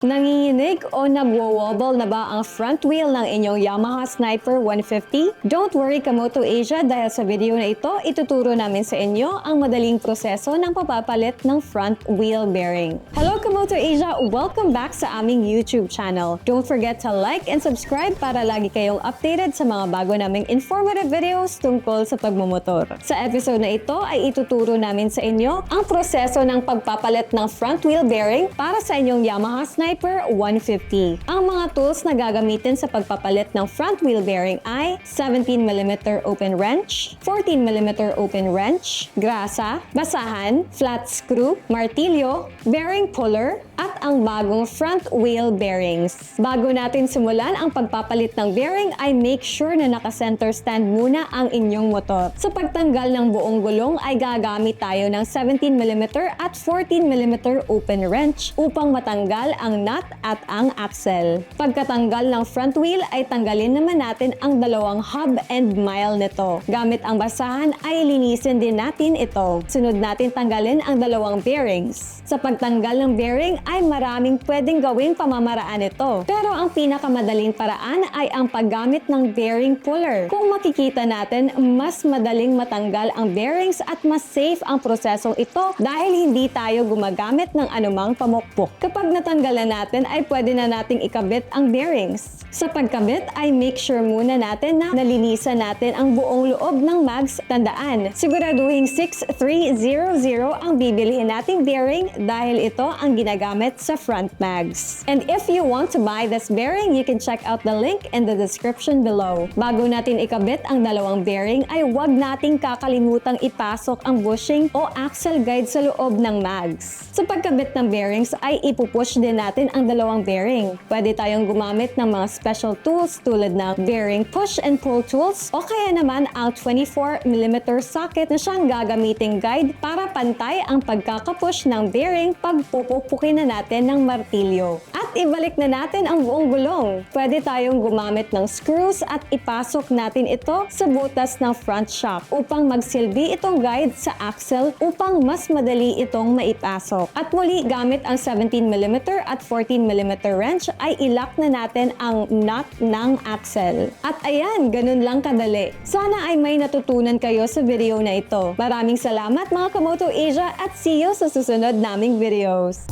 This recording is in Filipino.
Nanginginig o nagwo-wobble na ba ang front wheel ng inyong Yamaha Sniper 150? Don't worry Kamoto Asia, dahil sa video na ito, ituturo namin sa inyo ang madaling proseso ng pagpapalit ng front wheel bearing. Hello Kamoto Asia! Welcome back sa aming YouTube channel. Don't forget to like and subscribe para lagi kayong updated sa mga bago naming informative videos tungkol sa pagmumotor. Sa episode na ito ay ituturo namin sa inyo ang proseso ng pagpapalit ng front wheel bearing para sa inyong Yamaha Sniper 150. Ang mga tools na gagamitin sa pagpapalit ng front wheel bearing ay 17mm open wrench, 14mm open wrench, grasa, basahan, flat screw, martilyo, bearing puller, at ang bagong front wheel bearings. Bago natin simulan ang pagpapalit ng bearing ay make sure na naka-center stand muna ang inyong motor. Sa pagtanggal ng buong gulong ay gagamit tayo ng 17mm at 14mm open wrench upang matanggal ang nut at ang axle. Pagkatanggal ng front wheel ay tanggalin naman natin ang dalawang hub and mile nito. Gamit ang basahan ay linisin din natin ito. Sunod natin tanggalin ang dalawang bearings. Sa pagtanggal ng bearing ay maraming pwedeng gawing pamamaraan ito. Pero ang pinakamadaling paraan ay ang paggamit ng bearing puller. Kung makikita natin, mas madaling matanggal ang bearings at mas safe ang prosesong ito dahil hindi tayo gumagamit ng anumang pamukpok. Kapag natanggalan natin ay pwede na nating ikabit ang bearings. Sa pagkabit ay make sure muna natin na nalinisan natin ang buong loob ng mags. Tandaan, siguraduhin 6300 ang bibilihin nating bearing dahil ito ang ginagamit sa front mags. And if you want to buy this bearing, you can check out the link in the description below. Bago natin ikabit ang dalawang bearing ay huwag nating kakalimutang ipasok ang bushing o axle guide sa loob ng mags. Sa pagkabit ng bearings ay ipupush din natin ang dalawang bearing. Pwede tayong gumamit ng mga special tools tulad ng bearing push and pull tools o kaya naman ang 24mm socket na siyang gagamiting guide para pantay ang pagkakapush ng bearing pag pupupukin na natin ng martilyo. At ibalik na natin ang buong gulong. Pwede tayong gumamit ng screws at ipasok natin ito sa butas ng front shock upang magsilbi itong guide sa axle upang mas madali itong maipasok. At muli, gamit ang 17mm at 14mm wrench ay ilock na natin ang nut ng axle. At ayan, ganun lang kadali. Sana ay may natutunan kayo sa video na ito. Maraming salamat mga Kamoto Asia at see you sa susunod naming videos.